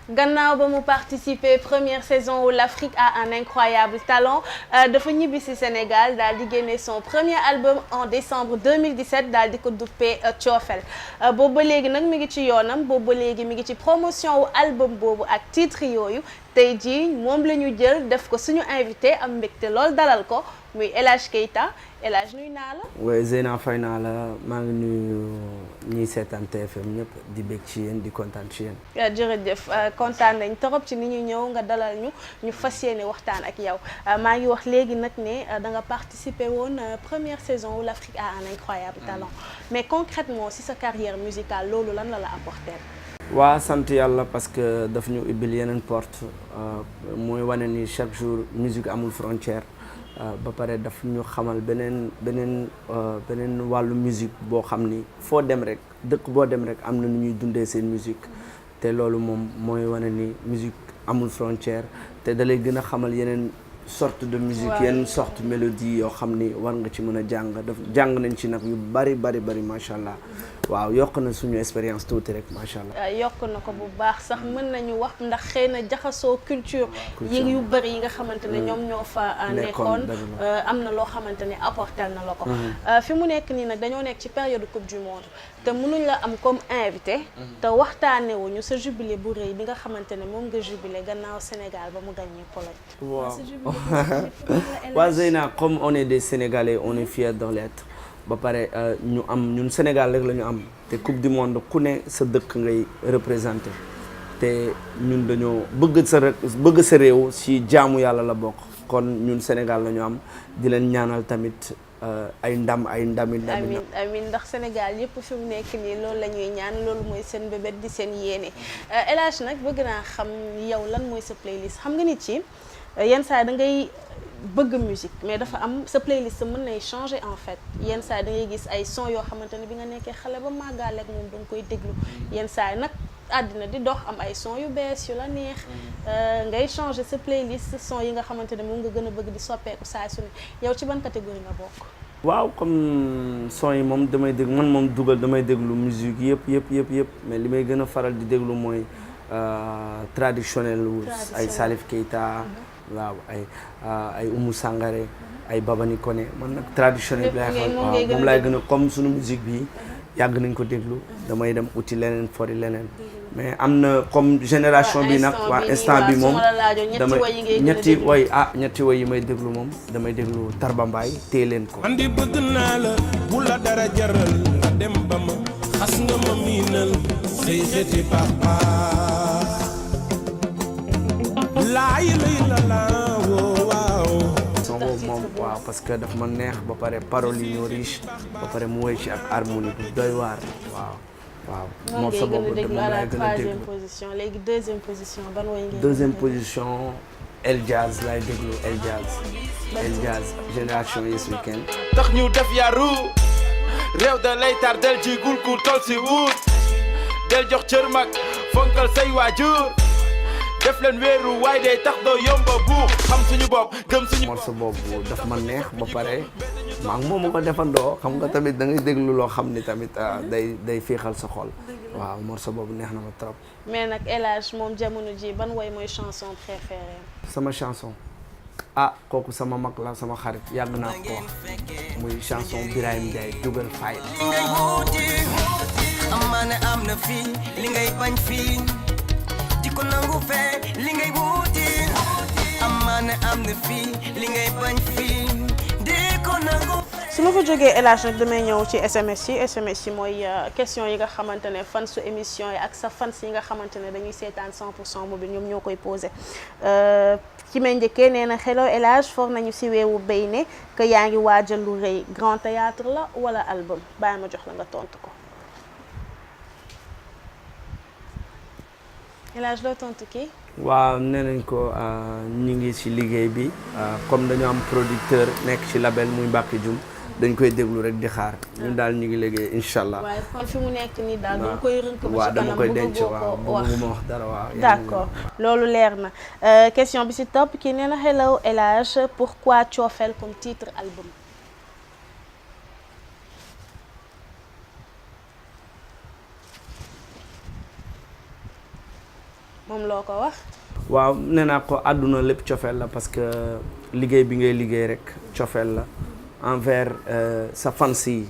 gannaaw ba mu participer première saison où l'Afrique a un incroyable talent dafa ñibbi ci Sénégal daal di génne son premier album en décembre 2017 daal di ko duppee Thiofel boobu ba léegi nag mi ngi ci yoonam boobu ba léegi mi ngi ci promotion wu album boobu ak titre yooyu tey jii moom la ñu jël def ko suñu invité am mbégte lool dalal ko muy El Hadj Keita El Hadj nuyu naa la. oui Zeyna fay naa la maa ngi nuyu ñiy seetaan TFM ñëpp di bég ci yéen di kontaan ci yéen. jërëjëf kontaan nañ torop ci ni ñu ñëw nga dalal ñu fas yéene waxtaan ak yow maa ngi wax léegi nag ne da nga participer woon première saison où l'Afrique a un incroyable talent mais concrètement si sa carrière musicale loolu lan la apporter. waa sant yàlla parce que daf ñu ubbil yeneen porte mooy wane ni chaque jour musique amul frontière. ba pare daf ñu xamal beneen wàllu musique boo xam ni foo dem rek dëkk boo dem rek am na nu ñuy dundee seen musique te loolu moom mooy wane ni musique amul frontière te da lay gën a xamal yeneen sorte de musique yeneen sorte mélodie yoo xam ni war nga ci mën a jàng nañ ci nag yu bari macha allah waaw yokk na suñu expérience tuuti rek macha allah. yokk na ko bu baax sax mën nañu wax ndax xëy na jaxasoo culture yi yu bëri yi nga xamante ne ñoom ñoo fa nekkoon am na loo xamante ne apporter na la ko fi mu nekk nii nag dañoo nekk ci période coupe du monde te mënuñ la am comme invité te waxtaane wuñu sa jubilé bu rëy bi nga xamante ne moom nga jubilé gannaaw Sénégal ba mu gagné Pologne. waaw Zeyna comme on est des Sénégalais on est fiers de l'être ba pare ñun Sénégal rek la ñu am te coupe du monde ku ne sa dëkk ngay représenté te ñun dañoo bëgg sa réew si jaamu yàlla la bokk kon ñun Sénégal la ñu am di leen ñaanal tamit ay ndam amiin ndax Sénégal yëpp fi mu nekk nii loolu la ñuy ñaan loolu mooy seen bébét di seen yéene El Hadj nag bëgg naa xam yow lan mooy sa playlist xam nga nit ci yenn saa da ngay bëgg musique mais dafa am sa playlist mën nay changer en fait yenn saa da ngay gis ay son yoo xamante ne bi nga nekkee xale ba màggaaleeg moom da nga koy déglu yenn saa nag àddina di dox am ay son yu bees yu la neex ngay changer sa playlist son yi nga xamante ne moom nga gën a bëgg di soppeeku saa su ne yow ci ban catégorie nga bokk. waaw comme son yi moom damay déglu musique yëpp mais li may gën a faral di déglu mooy traditionnel ay Salif Keita. waaw ay Oumou Sangaré ay Babani Koné man nag traditionnel bi laay xool waaw moom laay gën a comme suñu musique bi yàgg nañ ko déglu damay dem uti leneen fori leneen mais am na comme génération bi nag waa instant bi moom damay ñetti way yi may déglu moom damay déglu Tarba Mbaye téye leen ko andi bëgg naa la bu la dara jaral nga dem ba ma xas nga ma miinal say xeeti papa son boobu moom waaw parce que daf ma neex ba pare paroles yi ñoo riche ba pare mu woy ci ak harmonie bu doy waar waaw moom sa boobu moom laay gën a déglu léegi deuxième position ban woy ngeen deuxième position El Jazz laay déglu El Jazz génération Yes Weekend tax ñu def yaru réew da lay tardel ci gul ku tol si wut del jox cër mag fonkal say waajur def leen wéeru waaye day tax doo yomba buux xam suñu bopp gëm suñu bopp. morceau boobu daf ma neex ba pare maa ngi moom ko defandoo xam nga tamit da ngay déglu loo xam ni tamit day féexal sa xol waaw morceau boobu neex na ma trop. mais nag El Hadj moom jamono ji ban woy mooy chanson préférée. sama chanson kooku sama mag la sama xarit yàgg naa ko wax muy chanson Birahim Ndiaye Jugal Fay. amaana am na fii li ngay bañ fii. ko nangu fee li ngay wuti amaana am na fii li ngay bañ fii di ko nangu. su ma fa jógee El Hadj nag damay ñëw ci SMS yi mooy question yi nga xamante ne fan su émission yi ak sa fans yi nga xamante ne dañuy seetaan 100% mobile ñoom ñoo koy posé ci may njëkkee nee na hello El Hadj foog nañu si weewu béy ne que yaa ngi waajal lu rëy grand théâtre la wala album bàyyi ma jox la nga tontu ko. El Hadj loo tontu kii. waaw nee nañ ko ñu ngi ci liggéey bi comme dañu am producteur nekk ci label muy Mbacke Dioum dañ koy déglu rek di xaar ñun daal ñu ngi liggéey incha allah. waaye kon fi mu nekk nii daal dama koy rënk ba ci waaw dama kanam koy denc waaw bëgguma wax dara waaw. d'accord loolu leer na question bi ci topp kii nee na hello El Hadj pourquoi Thiofel comme titre album. moom loo ko wax. waaw nee naa ko àdduna lépp cofeel la parce que liggéey bi ngay liggéey rek cofeel la envers sa fans yi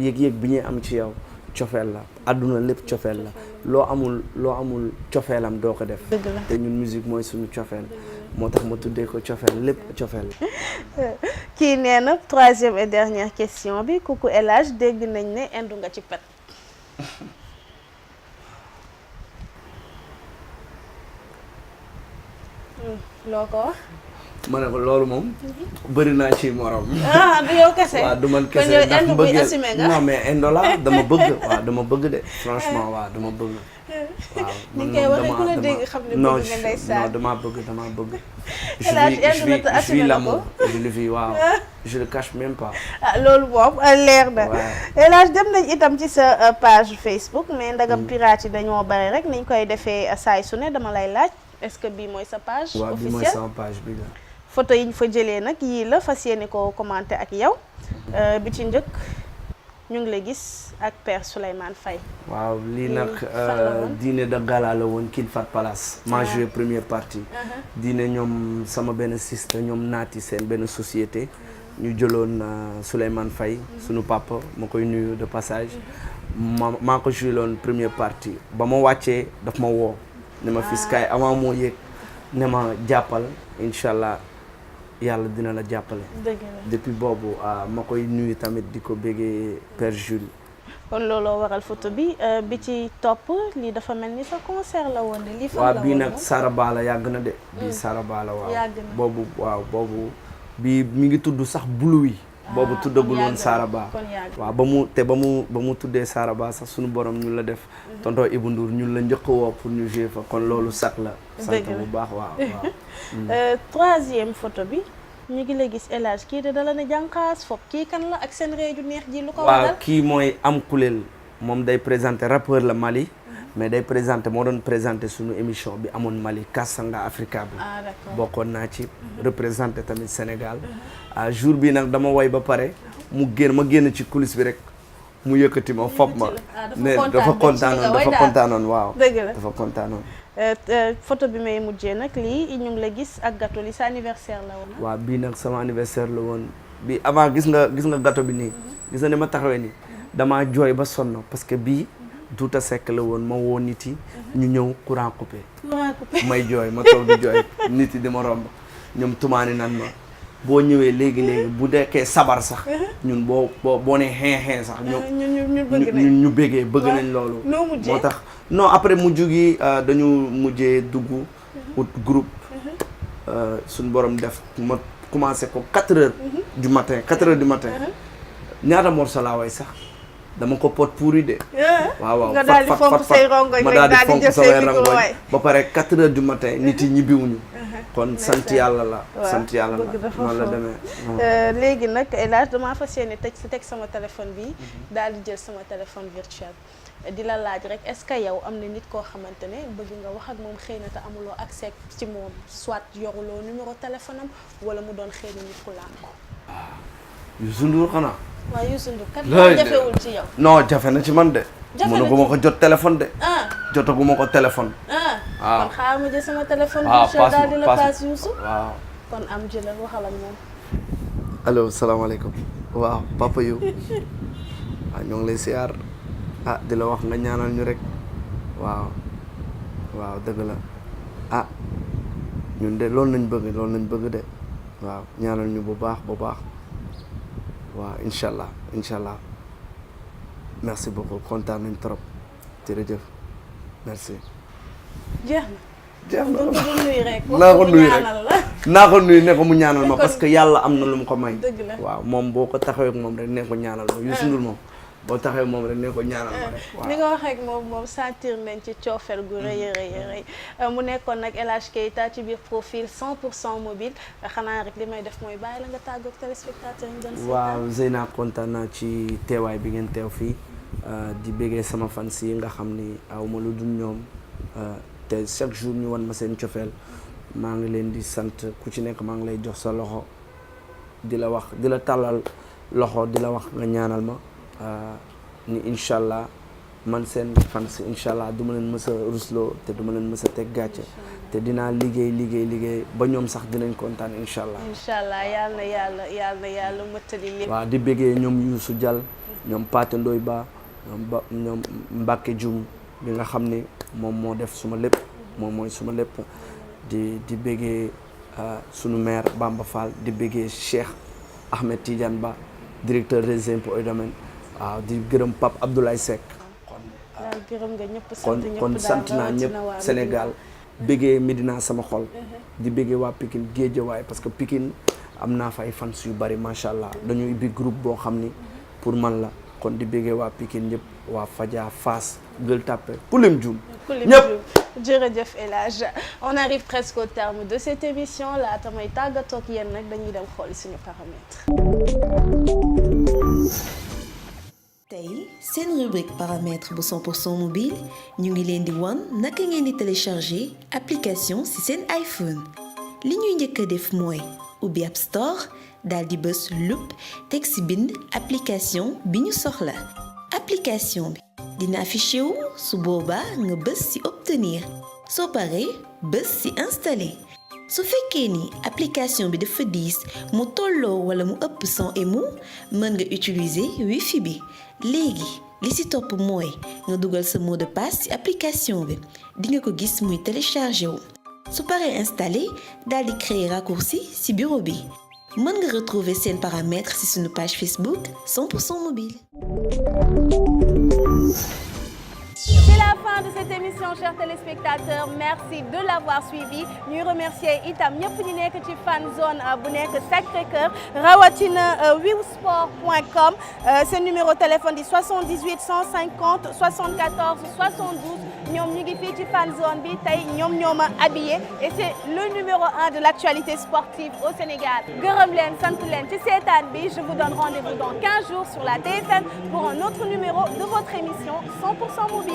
yëg-yëg bi ñuy am ci yow cofeel la àdduna lépp cofeel la loo amul cofeelam doo ko def. dëgg la te ñun musique mooy suñu cofeel moo tax ma tuddee ko cofeel lépp cofeel. kii nee na 3e et dernière question bi coucou El Hadj dégg nañ ne indu nga ci pet. loo ko wax. ma ne ko loolu moom bëri naa ci morom. du yow kese. waaw du man kese ndax bëgg non mais indola dama bëgg waaw dama bëgg de franchement waaw dama bëgg. waaw ni nga koy waxee ku la dégg xam ne bëgg nga ndeysaan. non dama bëgg. El Hadj je vis l'amour je le vis waaw je le cache même pas. loolu moom leer na. El Hadj dem nañ itam ci sa page Facebook mais ndagam pirate yi dañoo bari rek niñ koy defee saay su ne dama lay laaj est-ce que bii mooy sa page. officielle waaw bii mooy sama page bi la. photo yi ñu fa jëlee nag yii la fas yéene ko commenter ak yow bi ci njëkk ñu ngi la gis ak Père Souleymane Faye. waaw lii nag dîner de gala la woon King Fahd Palace. maa joué première partie. dîner ñoom sama benn sister ñoom naati seen benn société. ñu jëloon Souleymane Faye sunu papa ma koy nuyu de passage. maa ko joué loon première partie ba ma wàccee daf ma woo. ne ma fis kaay avant moo yéeg ne ma jàppal incha allah yàlla dina la jàppale. depuis boobu ma koy nuyu tamit di ko béggee Père Jules. kon looloo waral photo bi bi ci topp lii dafa mel ni sa concert la woon de lii fan la waaw woon bii nag Saraba la yàgg na de. bii Saraba la waaw yàgg na boobu waaw boobu bii mi ngi tudd sax Buluwi. boobu tuddagul woon Saraba waaw ba mu tuddee Saraba sax sunu borom ñu la def. tonton Ibou Ndour ñun la njëkk woo pour ñu jouer fa kon loolu sax la. sant bu baax waaw. 3e photo bi ñu ngi la gis El Hadj kii de dala ne jànqaas foog kii kan la ak seen réew ju neex ji lu ko waral. waaw kii mooy Am Kuleel moom day présenter rappeur la Mali. mais day présenter moo doon présenter sunu émission bi amoon Mali Kasanga Africa bi. bokkoon naa ci représenté tamit Sénégal. jour bi nag dama woy ba pare mu génn ci coulisse bi rek mu yëkkati ma fopp ma. ne dafa kontaanoon waaw. dafa kontaanoon. photo bi may mujjee nag lii ñu ngi la gis ak gâteau li sa anniversaire la woon. waaw bii nag sama anniversaire la woon bi avant gis nga gâteau bi nii. gis nga ni ma taxawee nii damaa jooy ba sonn parce que bii. Douta Seck la woon ma woo nit yi ñu ñëw courant coupé may jooy ma toog di jooy nit yi di ma romb ñoom tumaani nan ma boo ñëwee léegi bu dekkee sabar sax ñun boo ne xeen sax ñu bëggee bëgg nañ loolu moo tax non après mujj gi dañu mujjee dugg ut groupe suñ borom def ma commencé ko 4 heures du matin ñaata morceau laa way sax dama ko pot pourri de. waaw nga daal di fomp say rongoñ ma daal di fomp say rongoñ ba pare 4 heures du matin nit yi ñibbiwuñu. kon sant yàlla la. sant yàlla la noonu la demee. léegi nag El Hadj damaa fas yéene teg sama téléphone bi daal di jël sama téléphone virtuel di la laaj rek est-ce que yow am na nit koo xamante ne bëgg nga wax ak moom xëy na te amuloo accès ci moom soit yoruloo numéro téléphone am wala mu doon xëy na nit ku lànk. Youssou Ndour xanaa. waaw Youssou Ndour kat moo jafewul ci yow. non jafe na ci man de. mënaguma ko jot téléphone de. jotaguma ko téléphone. waaw kon xaaral ma jël sama téléphone. waaw daal di la paas Youssou. waaw kon am jëlal waxal ak moom. allo salaamaaleykum. waaw papa yu waaw ñoo ngi lay siyaar di la wax nga ñaanal ñu rek. waaw dëgg la ñun de loolu lañ bëgg de waaw ñaanal ñu bu baax. waaw incha allah merci beaucoup kontaan nañ trop jërëjëf merci. jeex na naa ko nuyu ne ko mu ñaanal ma parce que yàlla am na lu mu ko may. dëgg la waaw moom boo ko taxawee ak moom rek ne ko ñaanal ma Youssou Ndour moom boo taxawee moom rek ne ko ñaanal ma rek. waaw ni nga waxee ak moom sentir nañ ci coofeel gu rëy mu nekkoon nag El Hadj Keita ci biir profil 100% mobile xanaa rek li may def mooy bàyyi la nga tàggoog téléspectateur yi ñu doon seetaan. waaw Zeyna kontaan naa ci teewaay bi ngeen teew fii di béggee sama fans yi nga xam ni aw ma lu dul ñoom te chaque jour ñu wan ma seen cofeel maa ngi leen di sant ku ci nekk maa ngi lay jox sa loxo di la wax di la tàllal loxo di la wax nga ñaanal ma ni incha allah man seen fans incha allah du ma leen mës a rusloo te du ma leen mës a teg gàcce te dinaa liggéey ba ñoom sax dinañ kontaan incha allah. incha allah yal na yàlla mëttali lépp. waaw di bëggee ñoom Youssou Diall ñoom Pathé Ndoye Ba ñoom Mbacke Dioum bi nga xam ni moom moo def suma lépp moom mooy suma lépp di bëggee sunu maire Bamba Fall di bëggee Cheikh Ahmed Tidiane Ba directeur des impôts et domaines waaw di gërëm Pape Abdoulaye Seck. kon sant naa ñëpp Sénégal bëggee Médina sama xol di bëggee waa Pikine Guédiawaye parce que Pikine am naa fa ay fans yu bari macha allah dañuy ubbi groupe boo xam ni pour man la kon di bëggee waa Pikine ñëpp waa Fadia Fass Gueule Tapée Poulim Dioum ñëpp. jërëjëf El Hadj on arrive presque au terme de cette émission laata may tàggatoo ak yéen nag dañuy dem xool suñu paramètres. tey seen rubrique paramètres bu 100% mobile ñu ngi leen di wan naka ngeen di télécharger application ci seen iPhone li ñuy njëkk a def mooy ubbi App Store daal di bës loop teg ci bind application bi ñu soxla application bi dina affiché wu su boobaa nga bës ci obtenir soo paree bës ci installer su fekkee ni application bi dafa diis mu tolloo wala mu ëpp 100 MB mën nga utiliser Wi-Fi bi léegi li ci topp mooy nga dugal sa mot de passe ci application bi di nga ko gis muy téléchargé wu su paree installé daal di créer raccourci ci bureau bi mën nga retrouver seen paramètres ci suñu page Facebook 100% mobile. C'est la fin de cette émission, chers téléspectateurs. Merci de l'avoir suivi. Ñuy remercier itam ñëpp ñi nekk ci fan zone bu nekk Sacré-Cœur rawatina wiwsport.com seen numéro téléphone di 78 150 74 72 ñoom ñu ngi fii ci fan zone bi tey ñoom ñoo ma habillé et c'est le numéro 1 de l'actualité sportive au Sénégal. gërëm leen sant leen ci seetaan bi je vous donne rendez-vous dans 15 jours sur la TFM pour un autre numéro de votre émission 100% mobile.